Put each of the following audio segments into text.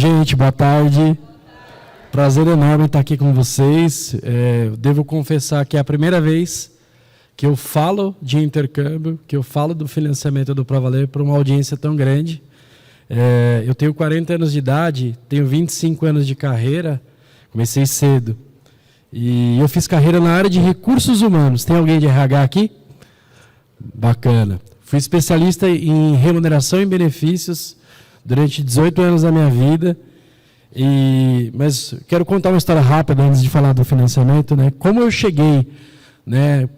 gente, boa tarde. Prazer enorme estar aqui com vocês. Devo confessar que é a primeira vez que eu falo de intercâmbio, que eu falo do financiamento do Provaler para uma audiência tão grande. Eu tenho 40 anos de idade, tenho 25 anos de carreira, comecei cedo. E eu fiz carreira na área de recursos humanos. Tem alguém de RH aqui? Bacana. Fui especialista em remuneração e benefícios durante 18 anos da minha vida. Mas quero contar uma história rápida antes de falar do financiamento, né? Como eu cheguei, né?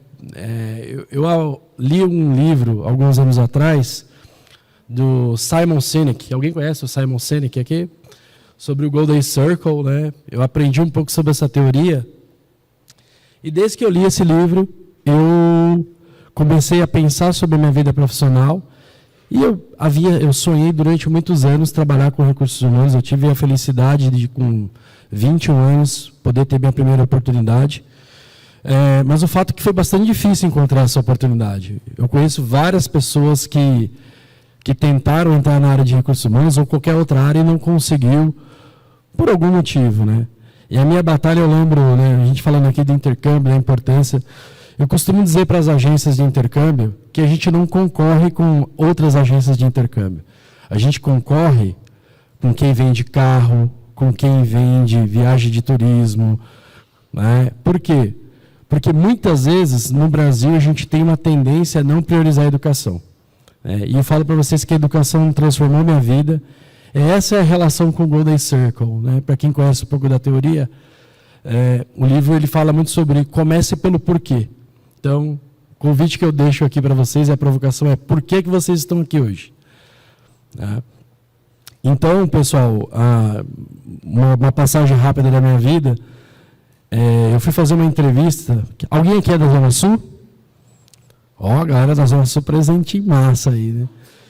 Eu li um livro alguns anos atrás do Simon Sinek. Alguém conhece o Simon Sinek aqui? Sobre o Golden Circle, né? Eu aprendi um pouco sobre essa teoria. E desde que eu li esse livro, eu comecei a pensar sobre a minha vida profissional. E eu sonhei durante muitos anos trabalhar com recursos humanos. Eu tive a felicidade de, com 21 anos, poder ter minha primeira oportunidade. Mas o fato é que foi bastante difícil encontrar essa oportunidade. Eu conheço várias pessoas que tentaram entrar na área de recursos humanos ou qualquer outra área e não conseguiu por algum motivo, né? E a minha batalha, eu lembro, né, a gente falando aqui do intercâmbio, da importância, eu costumo dizer para as agências de intercâmbio que a gente não concorre com outras agências de intercâmbio. A gente concorre com quem vende carro, com quem vende viagem de turismo, né? Por quê? Porque muitas vezes no Brasil a gente tem uma tendência a não priorizar a educação. E eu falo para vocês que a educação transformou minha vida. Essa é a relação com o Golden Circle, né? Para quem conhece um pouco da teoria, o livro ele fala muito sobre comece pelo porquê. Então, o convite que eu deixo aqui para vocês, a provocação é por que vocês estão aqui hoje? Então, pessoal, uma passagem rápida da minha vida, eu fui fazer uma entrevista. Alguém aqui é da Zona Sul? A galera da Zona Sul presente em massa aí, né?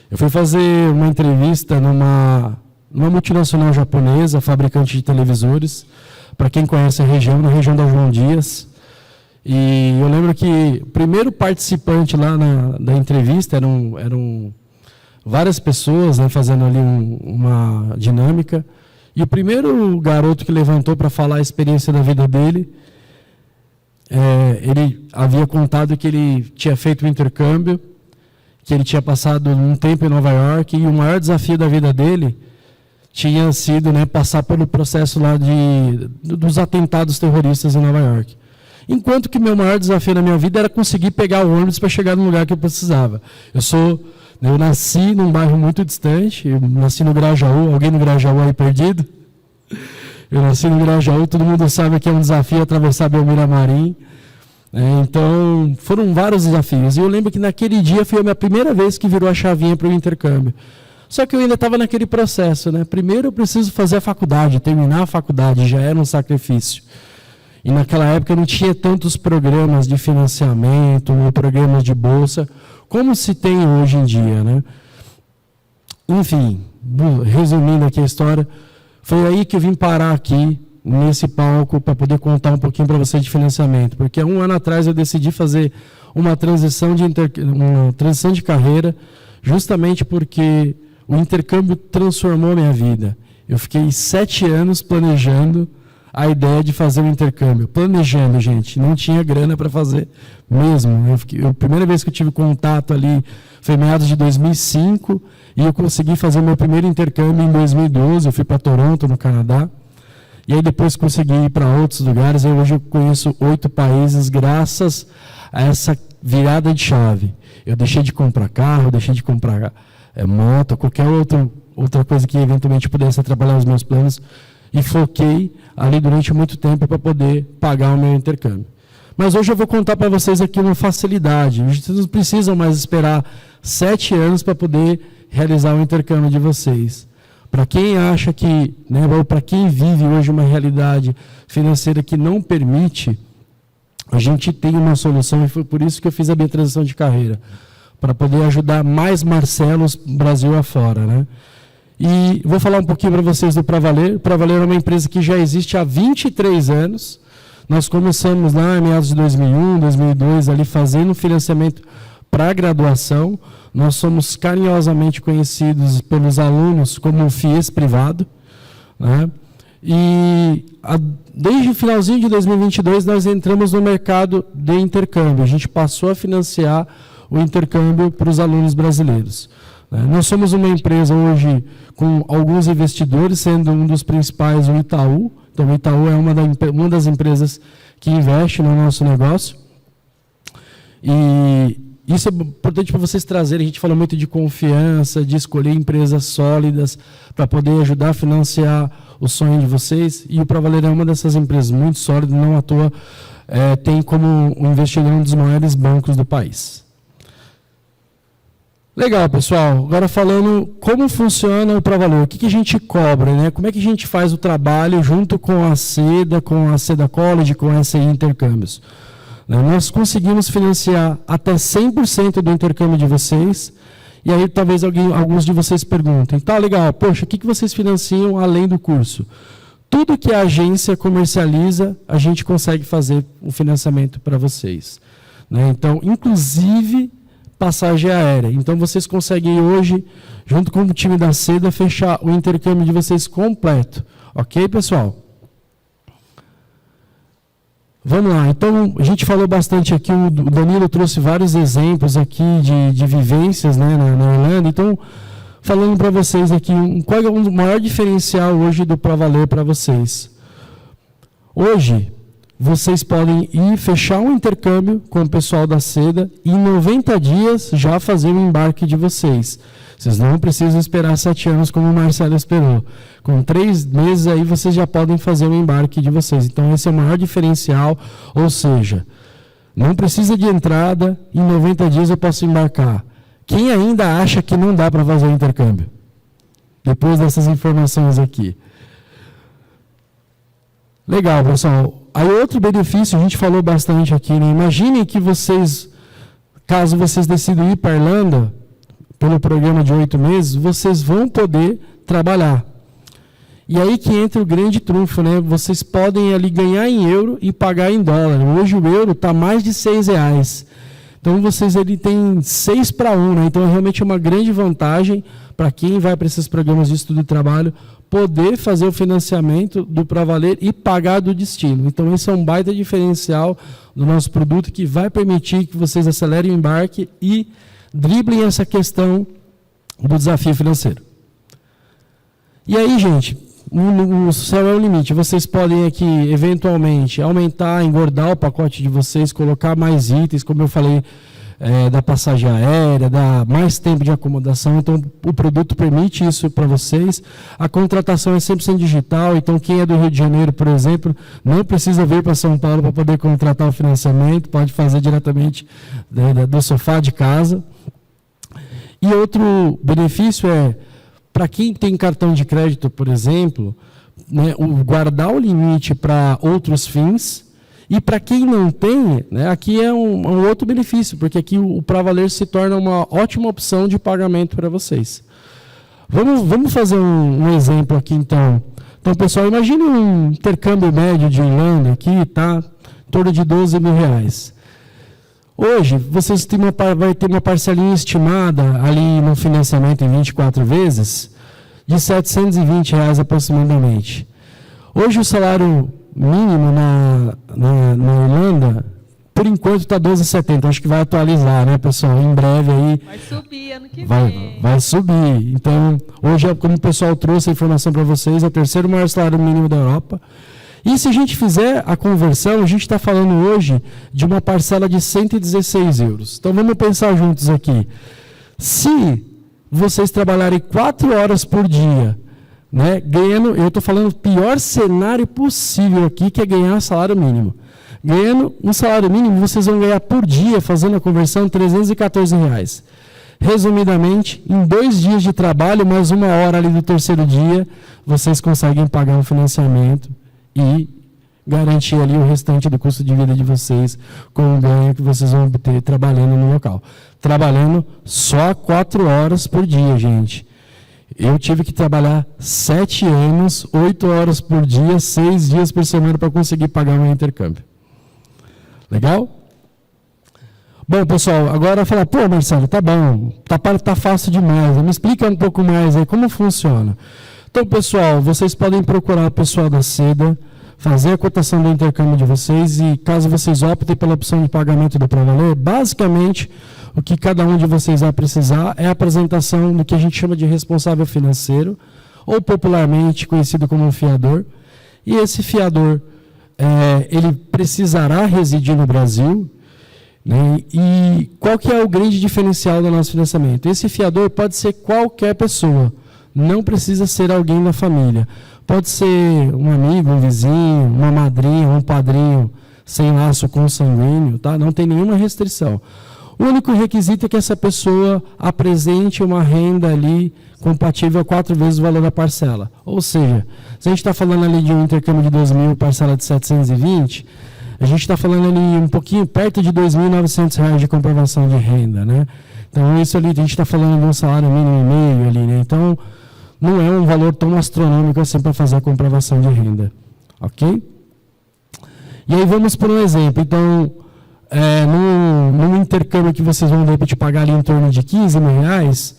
Eu fui fazer uma entrevista numa multinacional japonesa, fabricante de televisores, para quem conhece a região, na região da João Dias. E eu lembro que o primeiro participante lá da entrevista eram várias pessoas, né, fazendo ali uma dinâmica. E o primeiro garoto que levantou para falar a experiência da vida dele, ele havia contado que ele tinha feito um intercâmbio, que ele tinha passado um tempo em Nova York, e o maior desafio da vida dele tinha sido, né, passar pelo processo lá dos atentados terroristas em Nova York. Enquanto que meu maior desafio na minha vida era conseguir pegar o ônibus para chegar no lugar que eu precisava. Eu nasci num bairro muito distante, eu nasci no Grajaú. Alguém no Grajaú aí perdido? Eu nasci no Grajaú, todo mundo sabe que é um desafio atravessar Belmira Marim. Então, foram vários desafios. E eu lembro que naquele dia foi a minha primeira vez que virou a chavinha para o intercâmbio. Só que eu ainda estava naquele processo, né? Primeiro eu preciso fazer a faculdade, terminar a faculdade, já era um sacrifício. E naquela época não tinha tantos programas de financiamento, ou programas de bolsa, como se tem hoje em dia, né? Enfim, resumindo aqui a história, foi aí que eu vim parar aqui, nesse palco, para poder contar um pouquinho para vocês de financiamento. Porque há um ano atrás eu decidi fazer uma transição de carreira, justamente porque o intercâmbio transformou minha vida. Eu fiquei 7 anos planejando a ideia de fazer um intercâmbio. Planejando, gente, não tinha grana para fazer mesmo. A primeira vez que eu tive contato ali foi meados de 2005, e eu consegui fazer meu primeiro intercâmbio em 2012. Eu fui para Toronto, no Canadá. E aí depois consegui ir para outros lugares. Hoje eu conheço 8 países graças a essa virada de chave. Eu deixei de comprar carro, deixei de comprar moto, qualquer outra coisa que eventualmente pudesse atrapalhar os meus planos, e foquei ali durante muito tempo para poder pagar o meu intercâmbio. Mas hoje eu vou contar para vocês aqui uma facilidade. Vocês não precisam mais esperar 7 anos para poder realizar o intercâmbio de vocês. Para quem acha que, né, ou para quem vive hoje uma realidade financeira que não permite, a gente tem uma solução, e foi por isso que eu fiz a minha transição de carreira, para poder ajudar mais Marcelos Brasil afora, né? E vou falar um pouquinho para vocês do Pravaler. O Pravaler é uma empresa que já existe há 23 anos. Nós começamos lá em meados de 2001, 2002, ali fazendo financiamento para graduação. Nós somos carinhosamente conhecidos pelos alunos como o FIES privado, né? E desde o finalzinho de 2022 nós entramos no mercado de intercâmbio. A gente passou a financiar o intercâmbio para os alunos brasileiros. Nós somos uma empresa hoje com alguns investidores, sendo um dos principais o Itaú. Então, o Itaú é uma das empresas que investe no nosso negócio. E isso é importante para vocês trazerem. A gente fala muito de confiança, de escolher empresas sólidas para poder ajudar a financiar o sonho de vocês. E o Pravaler é uma dessas empresas muito sólidas, não à toa tem como um investidor um dos maiores bancos do país. Legal, pessoal. Agora falando como funciona o Pravaler, o que a gente cobra, né? Como é que a gente faz o trabalho junto com a Seda College, com a SI Intercâmbios. Nós conseguimos financiar até 100% do intercâmbio de vocês. E aí talvez alguns de vocês perguntem, tá legal, poxa, o que vocês financiam além do curso? Tudo que a agência comercializa, a gente consegue fazer um financiamento para vocês. Então, inclusive passagem aérea. Então, vocês conseguem hoje, junto com o time da Seda, fechar o intercâmbio de vocês completo. Ok, pessoal? Vamos lá. Então, a gente falou bastante aqui, o Danilo trouxe vários exemplos aqui de vivências, né, na Irlanda. Então, falando para vocês aqui, qual é o maior diferencial hoje do Pravaler para vocês? Hoje, vocês podem ir fechar um intercâmbio com o pessoal da Seda e em 90 dias já fazer o embarque de vocês. Vocês não precisam esperar 7 anos como o Marcelo esperou. Com 3 meses aí vocês já podem fazer o embarque de vocês. Então esse é o maior diferencial, ou seja, não precisa de entrada, em 90 dias eu posso embarcar. Quem ainda acha que não dá para fazer o intercâmbio? Depois dessas informações aqui. Legal, pessoal. Aí outro benefício, a gente falou bastante aqui, né? Imaginem que vocês, caso vocês decidam ir para a Irlanda, pelo programa de 8 meses, vocês vão poder trabalhar. E aí que entra o grande trunfo, né? Vocês podem ali ganhar em euro e pagar em dólar. Hoje o euro está mais de R$6. Então vocês ali têm 6 para 1, né? Então é realmente uma grande vantagem para quem vai para esses programas de estudo e trabalho, poder fazer o financiamento do Pravaler e pagar do destino. Então esse é um baita diferencial do nosso produto que vai permitir que vocês acelerem o embarque e driblem essa questão do desafio financeiro. E aí, gente, o céu é o limite. Vocês podem aqui, eventualmente, aumentar, engordar o pacote de vocês, colocar mais itens, como eu falei, da passagem aérea, dar mais tempo de acomodação. Então, o produto permite isso para vocês. A contratação é 100% digital. Então, quem é do Rio de Janeiro, por exemplo, não precisa vir para São Paulo para poder contratar o financiamento. Pode fazer diretamente do sofá de casa. E outro benefício é, para quem tem cartão de crédito, por exemplo, né, guardar o limite para outros fins. E para quem não tem, né, aqui é um outro benefício, porque aqui o Pravaler se torna uma ótima opção de pagamento para vocês. Vamos fazer um exemplo aqui, então. Então, pessoal, imagine um intercâmbio médio de Irlanda aqui, tá? Em torno de R$12 mil. Hoje, vocês vai ter uma parcelinha estimada ali no financiamento em 24 vezes de R$720 aproximadamente. Hoje, o salário mínimo na Irlanda, por enquanto está 12,70. Acho que vai atualizar, né, pessoal? Em breve aí. Vai subir ano que vem. Vai subir. Então, hoje, como o pessoal trouxe a informação para vocês, é o terceiro maior salário mínimo da Europa. E se a gente fizer a conversão, a gente está falando hoje de uma parcela de €116. Então, vamos pensar juntos aqui. Se vocês trabalharem 4 horas por dia, né, ganhando, eu estou falando o pior cenário possível aqui, que é ganhar salário mínimo. Ganhando um salário mínimo, vocês vão ganhar por dia, fazendo a conversão, R$314. Resumidamente, em 2 dias de trabalho, mais 1 hora ali do terceiro dia, vocês conseguem pagar um financiamento e garantir ali o restante do custo de vida de vocês com o ganho que vocês vão obter trabalhando no local. Trabalhando só 4 horas por dia, gente. Eu tive que trabalhar 7 anos, 8 horas por dia, 6 dias por semana para conseguir pagar o meu intercâmbio. Legal? Bom, pessoal, agora falar, pô, Marcelo, tá bom, tá fácil demais. Me explica um pouco mais aí como funciona. Então, pessoal, vocês podem procurar o pessoal da Seda, fazer a cotação do intercâmbio de vocês e, caso vocês optem pela opção de pagamento do Pravaler, basicamente, o que cada um de vocês vai precisar é a apresentação do que a gente chama de responsável financeiro, ou popularmente conhecido como um fiador. E esse fiador, ele precisará residir no Brasil, né? E qual que é o grande diferencial do nosso financiamento? Esse fiador pode ser qualquer pessoa, não precisa ser alguém da família. Pode ser um amigo, um vizinho, uma madrinha, um padrinho sem laço consanguíneo, tá? Não tem nenhuma restrição. O único requisito é que essa pessoa apresente uma renda ali compatível a 4 vezes o valor da parcela. Ou seja, se a gente está falando ali de um intercâmbio de 2.000, parcela de 720, a gente está falando ali um pouquinho perto de R$ 2.900 de comprovação de renda, né? Então, isso ali, a gente está falando de um salário mínimo e meio ali, né? Então, não é um valor tão astronômico assim para fazer a comprovação de renda, ok? E aí vamos por um exemplo. Então, no intercâmbio que vocês vão de repente pagar ali em torno de R$15.000,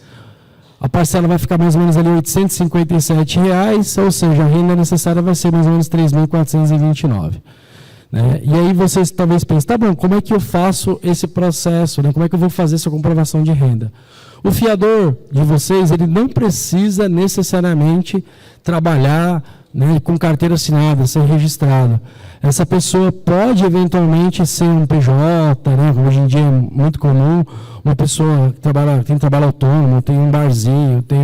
a parcela vai ficar mais ou menos ali R$ 857, ou seja, a renda necessária vai ser mais ou menos R$ 3.429. Né? E aí vocês talvez pensem, tá bom, como é que eu faço esse processo? Né? Como é que eu vou fazer essa comprovação de renda? O fiador de vocês, ele não precisa necessariamente trabalhar, né, com carteira assinada, ser registrado. Essa pessoa pode eventualmente ser um PJ, né, hoje em dia é muito comum, uma pessoa que tem trabalho autônomo, tem um barzinho, tem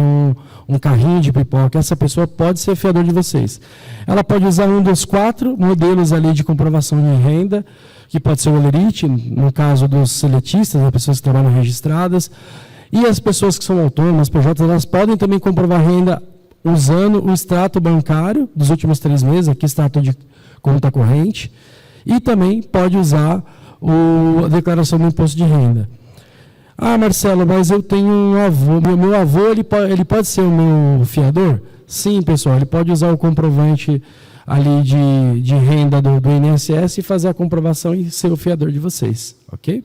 um carrinho de pipoca, essa pessoa pode ser fiador de vocês. Ela pode usar um dos 4 modelos ali de comprovação de renda, que pode ser o Olerite, no caso dos seletistas, as pessoas que trabalham registradas, e as pessoas que são autônomas, PJ, elas podem também comprovar renda usando o extrato bancário dos últimos 3 meses, aqui extrato de conta corrente, e também pode usar a declaração do imposto de renda. Ah, Marcelo, mas eu tenho um avô, meu avô ele pode ser o meu fiador? Sim, pessoal, ele pode usar o comprovante ali de renda do INSS e fazer a comprovação e ser o fiador de vocês, ok?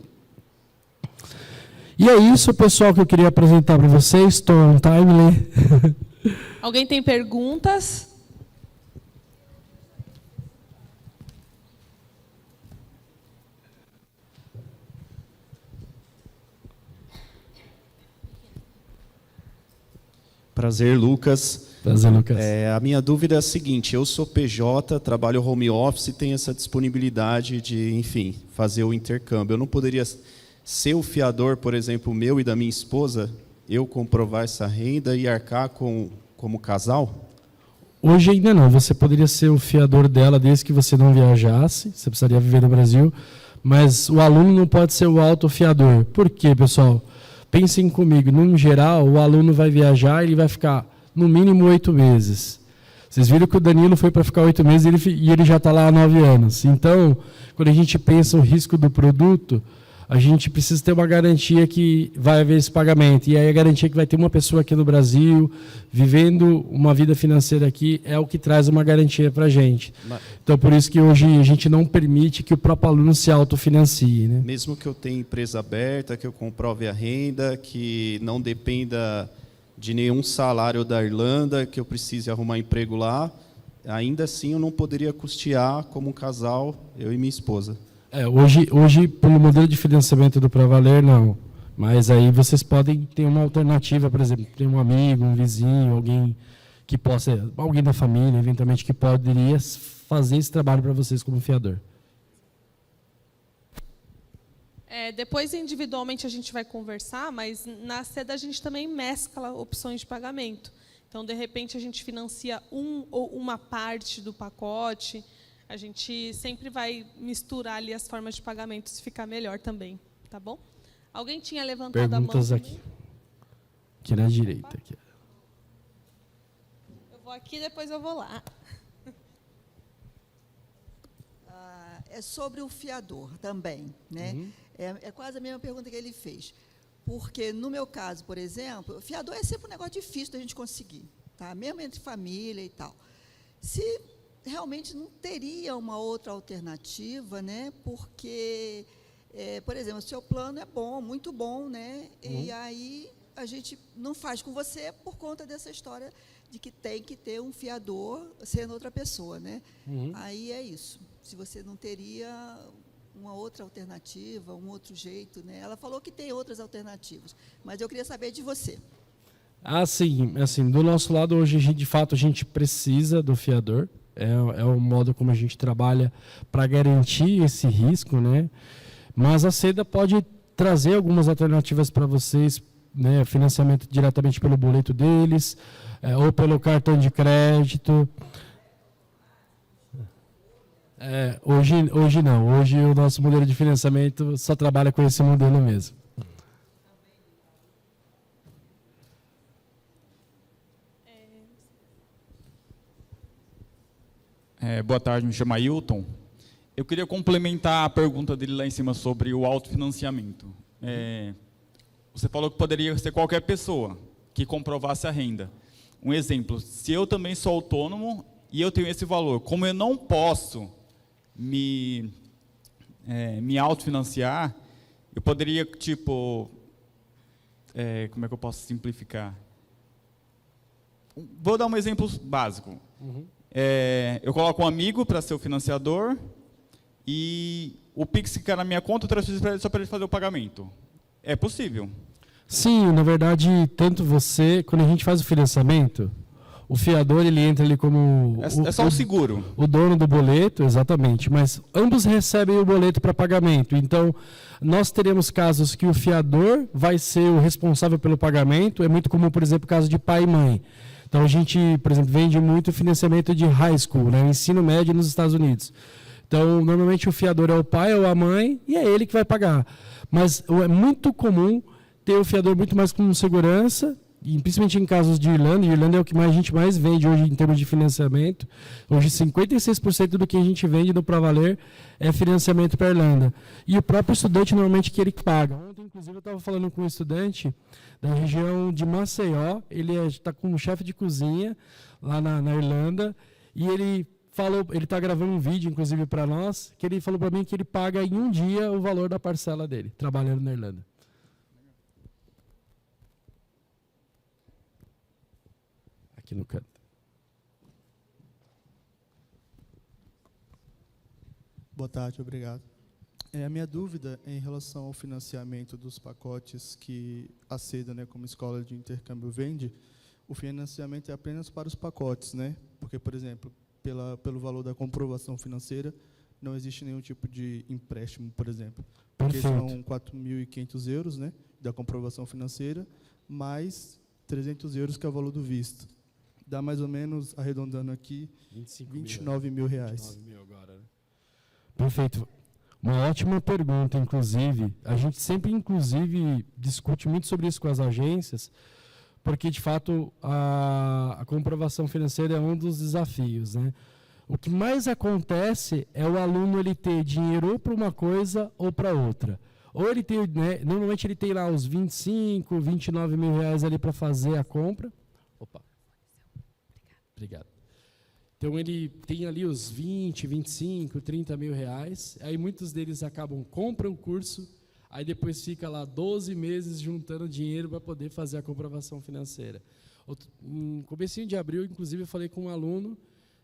E é isso, pessoal, que eu queria apresentar para vocês. Estou on time, né? Alguém tem perguntas? Prazer, Lucas. Prazer, Lucas. A minha dúvida é a seguinte, eu sou PJ, trabalho home office e tenho essa disponibilidade de, enfim, fazer o intercâmbio. Eu não poderia ser o fiador, por exemplo, meu e da minha esposa, eu comprovar essa renda e arcar como casal? Hoje ainda não. Você poderia ser o fiador dela desde que você não viajasse. Você precisaria viver no Brasil. Mas o aluno não pode ser o autofiador. Por quê, pessoal? Pensem comigo. No geral, o aluno vai viajar e ele vai ficar no mínimo 8 meses. Vocês viram que o Danilo foi para ficar 8 meses e ele já está lá há 9 anos. Então, quando a gente pensa o risco do produto, a gente precisa ter uma garantia que vai haver esse pagamento. E aí a garantia que vai ter uma pessoa aqui no Brasil, vivendo uma vida financeira aqui, é o que traz uma garantia para a gente. Então, por isso que hoje a gente não permite que o próprio aluno se autofinancie, né? Mesmo que eu tenha empresa aberta, que eu comprove a renda, que não dependa de nenhum salário da Irlanda, que eu precise arrumar emprego lá, ainda assim eu não poderia custear como um casal, eu e minha esposa. Hoje, pelo modelo de financiamento do Pravaler, não. Mas aí vocês podem ter uma alternativa, por exemplo, ter um amigo, um vizinho, alguém que possa, alguém da família, eventualmente, que poderia fazer esse trabalho para vocês como fiador. Depois, individualmente, a gente vai conversar, mas na Seda a gente também mescla opções de pagamento. Então, de repente, a gente financia ou uma parte do pacote. A gente sempre vai misturar ali as formas de pagamento, se ficar melhor também, tá bom? Alguém tinha levantado Perguntas a mão? aqui. Aqui na direita. Aqui. Eu vou aqui, depois eu vou lá. É sobre o fiador também, né? Uhum. É quase a mesma pergunta que ele fez. Porque, no meu caso, por exemplo, fiador é sempre um negócio difícil da gente conseguir, tá? Mesmo entre família e tal. Se realmente não teria uma outra alternativa, né? Porque, por exemplo, o seu plano é bom, muito bom, né? E aí a gente não faz com você por conta dessa história de que tem que ter um fiador sendo outra pessoa, né? Aí é isso. Se você não teria uma outra alternativa, um outro jeito, né? Ela falou que tem outras alternativas, mas eu queria saber de você. Sim, assim, do nosso lado hoje, de fato, a gente precisa do fiador. É o modo como a gente trabalha para garantir esse risco, né? Mas a Seda pode trazer algumas alternativas para vocês, né? Financiamento diretamente pelo boleto deles, ou pelo cartão de crédito. Hoje não. Hoje o nosso modelo de financiamento só trabalha com esse modelo mesmo. Boa tarde, me chamo Ailton. Eu queria complementar a pergunta dele lá em cima sobre o autofinanciamento. Você falou que poderia ser qualquer pessoa que comprovasse a renda. Um exemplo, se eu também sou autônomo e eu tenho esse valor, como eu não posso me autofinanciar, eu poderia, tipo, como é que eu posso simplificar? Vou dar um exemplo básico. Eu coloco um amigo para ser o financiador e o Pix fica na minha conta, eu transfiro para ele só para ele fazer o pagamento. É possível? Sim, na verdade, tanto você, quando a gente faz o financiamento, o fiador ele entra ali como É só o seguro. O dono do boleto, exatamente, mas ambos recebem o boleto para pagamento. Então, nós teremos casos que o fiador vai ser o responsável pelo pagamento. É muito comum, por exemplo, o caso de pai e mãe. Então, a gente, por exemplo, vende muito financiamento de high school, né, ensino médio nos Estados Unidos. Então, normalmente o fiador é o pai ou a mãe e é ele que vai pagar. Mas é muito comum ter o fiador muito mais como segurança, e principalmente em casos de Irlanda. Irlanda é o que a gente mais vende hoje em termos de financiamento. Hoje, 56% do que a gente vende no Pra Valer é financiamento para a Irlanda. E o próprio estudante, normalmente, que ele paga. Ontem, inclusive, eu estava falando com um estudante da região de Maceió. Ele está como chefe de cozinha lá na Irlanda. E ele está gravando um vídeo, inclusive, para nós, que ele falou para mim que ele paga em um dia o valor da parcela dele, trabalhando na Irlanda. Aqui no canto. Boa tarde, obrigado. A minha dúvida é em relação ao financiamento dos pacotes que a Seda, né, como escola de intercâmbio, vende. O financiamento é apenas para os pacotes, né? Porque, por exemplo, pelo valor da comprovação financeira, não existe nenhum tipo de empréstimo, por exemplo. Porque são 4.500 euros, né, da comprovação financeira, mais 300 euros, que é o valor do visto. Dá mais ou menos, arredondando aqui, 29 mil reais. 29 mil agora, né? Perfeito. Uma ótima pergunta, inclusive. A gente sempre, inclusive, discute muito sobre isso com as agências, porque, de fato, a comprovação financeira é um dos desafios, né? O que mais acontece é o aluno ele ter dinheiro ou para uma coisa ou para outra. Ou ele tem, né, normalmente ele tem lá os 25, 29 mil reais ali para fazer a compra. Opa. Obrigado. Então, ele tem ali os 20, 25, 30 mil reais. Aí, muitos deles compram o curso, aí depois fica lá 12 meses juntando dinheiro para poder fazer a comprovação financeira. Em comecinho de abril, inclusive, eu falei com um aluno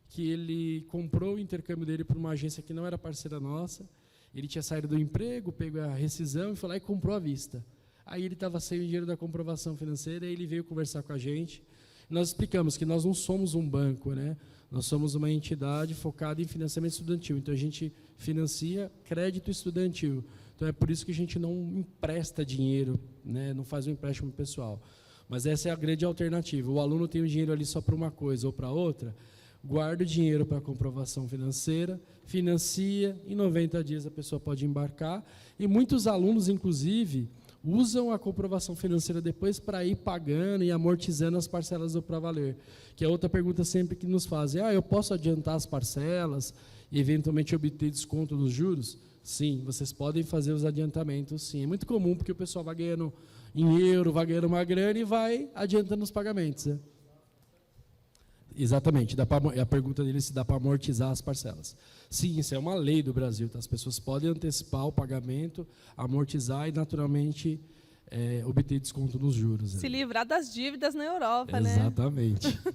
que ele comprou o intercâmbio dele para uma agência que não era parceira nossa. Ele tinha saído do emprego, pegou a rescisão e foi lá e comprou à vista. Aí ele estava sem o dinheiro da comprovação financeira e ele veio conversar com a gente. Nós explicamos que nós não somos um banco, né? Nós somos uma entidade focada em financiamento estudantil. Então, a gente financia crédito estudantil. Então, é por isso que a gente não empresta dinheiro, né? Não faz um empréstimo pessoal. Mas essa é a grande alternativa. O aluno tem o dinheiro ali só para uma coisa ou para outra, guarda o dinheiro para a comprovação financeira, financia, em 90 dias a pessoa pode embarcar. E muitos alunos, inclusive, usam a comprovação financeira depois para ir pagando e amortizando as parcelas do Pra Valer. Que é outra pergunta sempre que nos fazem. Eu posso adiantar as parcelas e eventualmente obter desconto dos juros? Sim, vocês podem fazer os adiantamentos, sim. É muito comum, porque o pessoal vai ganhando em euro, vai ganhando uma grana e vai adiantando os pagamentos, né? Exatamente. A pergunta dele é se dá para amortizar as parcelas. Sim, isso é uma lei do Brasil. Tá? As pessoas podem antecipar o pagamento, amortizar e, naturalmente, obter desconto nos juros. Se livrar das dívidas na Europa, Exatamente. né?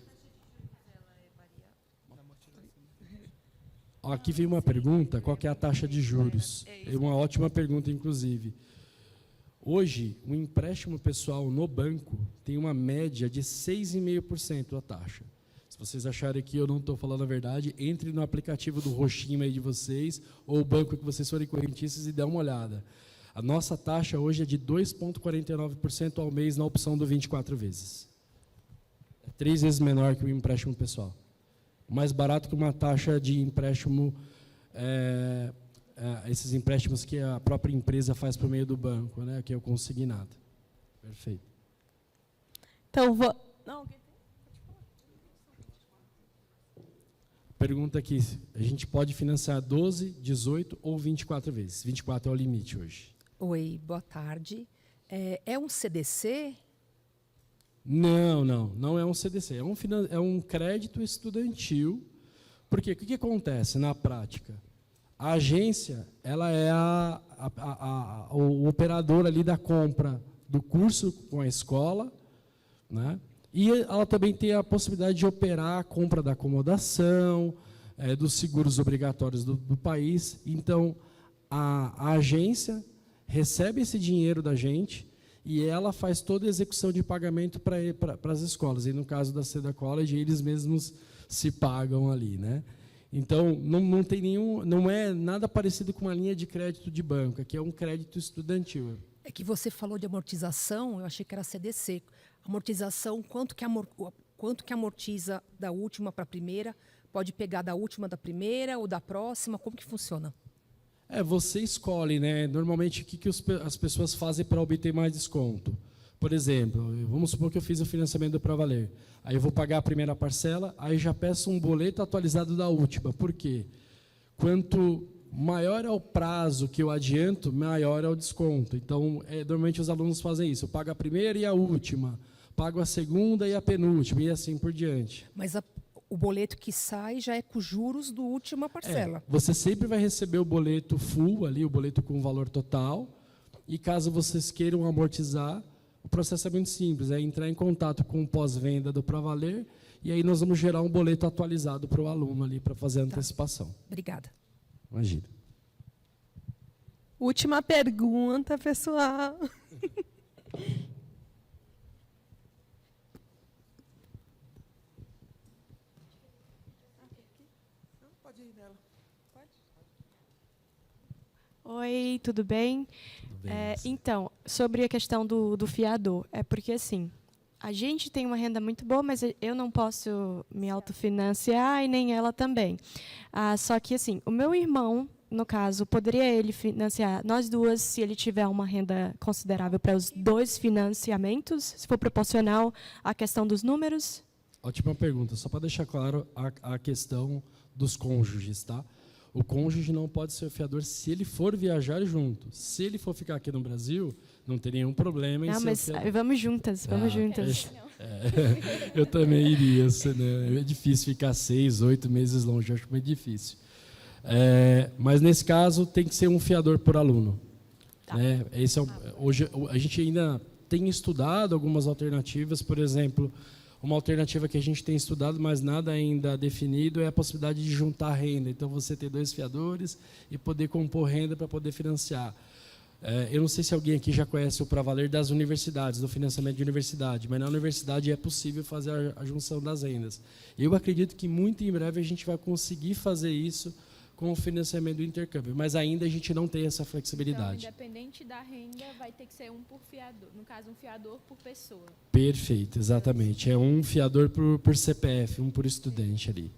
Aqui vem uma pergunta, qual que é a taxa de juros? É uma ótima pergunta, inclusive. Hoje, um empréstimo pessoal no banco tem uma média de 6,5% a taxa. Se vocês acharem que eu não estou falando a verdade, entre no aplicativo do roxinho aí de vocês, ou o banco que vocês forem correntistas e dê uma olhada. A nossa taxa hoje é de 2,49% ao mês na opção do 24 vezes. É 3 vezes menor que o empréstimo pessoal. Mais barato que uma taxa de empréstimo, esses empréstimos que a própria empresa faz por meio do banco, né, que é o consignado. Perfeito. Então, não, Pergunta aqui, a gente pode financiar 12, 18 ou 24 vezes? 24 é o limite hoje. Oi, boa tarde. É um CDC? Não é um CDC, é um crédito estudantil. Porque o que acontece na prática? A agência, ela é o operador ali da compra do curso com a escola, né? E ela também tem a possibilidade de operar a compra da acomodação, dos seguros obrigatórios do país. Então, a agência recebe esse dinheiro da gente e ela faz toda a execução de pagamento para as escolas. E no caso da Seda College, eles mesmos se pagam ali, né? Então, não é nada parecido com uma linha de crédito de banco, aqui é um crédito estudantil. É que você falou de amortização, eu achei que era CDC. Amortização, quanto que amortiza da última para a primeira? Pode pegar da última da primeira ou da próxima? Como que funciona? Você escolhe, né? Normalmente, o que as pessoas fazem para obter mais desconto? Por exemplo, vamos supor que eu fiz o financiamento do Pravaler. Aí eu vou pagar a primeira parcela, aí já peço um boleto atualizado da última. Por quê? Quanto maior é o prazo que eu adianto, maior é o desconto. Então, normalmente os alunos fazem isso. Eu pago a primeira e a última, pago a segunda e a penúltima, e assim por diante. Mas o boleto que sai já é com juros do última parcela. Você sempre vai receber o boleto full, ali, o boleto com o valor total, e caso vocês queiram amortizar, o processo é muito simples, é entrar em contato com o pós-venda do Pravaler, e aí nós vamos gerar um boleto atualizado para o aluno ali, para fazer a antecipação. Obrigada. Imagina. última pergunta, pessoal. Oi, tudo bem? Então, sobre a questão do fiador, é porque assim, a gente tem uma renda muito boa, mas eu não posso me autofinanciar e nem ela também. Só que assim, o meu irmão, no caso, poderia ele financiar nós duas se ele tiver uma renda considerável para os dois financiamentos, se for proporcional à questão dos números? Ótima pergunta. Só para deixar claro a questão dos cônjuges, tá? O cônjuge não pode ser o fiador se ele for viajar junto. Se ele for ficar aqui no Brasil, não tem nenhum problema em ser o fiador. Vamos juntas, vamos juntas. Eu também iria, né? É difícil ficar 6, 8 meses longe, eu acho muito difícil. Mas nesse caso tem que ser um fiador por aluno. Tá. Né? Hoje a gente ainda tem estudado algumas alternativas, por exemplo, uma alternativa que a gente tem estudado, mas nada ainda definido, é a possibilidade de juntar renda. Então, você ter 2 fiadores e poder compor renda para poder financiar. Eu não sei se alguém aqui já conhece o Pravaler das universidades, do financiamento de universidade, mas na universidade é possível fazer a junção das rendas. Eu acredito que muito em breve a gente vai conseguir fazer isso com o financiamento do intercâmbio, mas ainda a gente não tem essa flexibilidade. Então, independente da renda, vai ter que ser um por fiador. No caso, um fiador por pessoa. Perfeito, exatamente. É um fiador por CPF, um por estudante ali.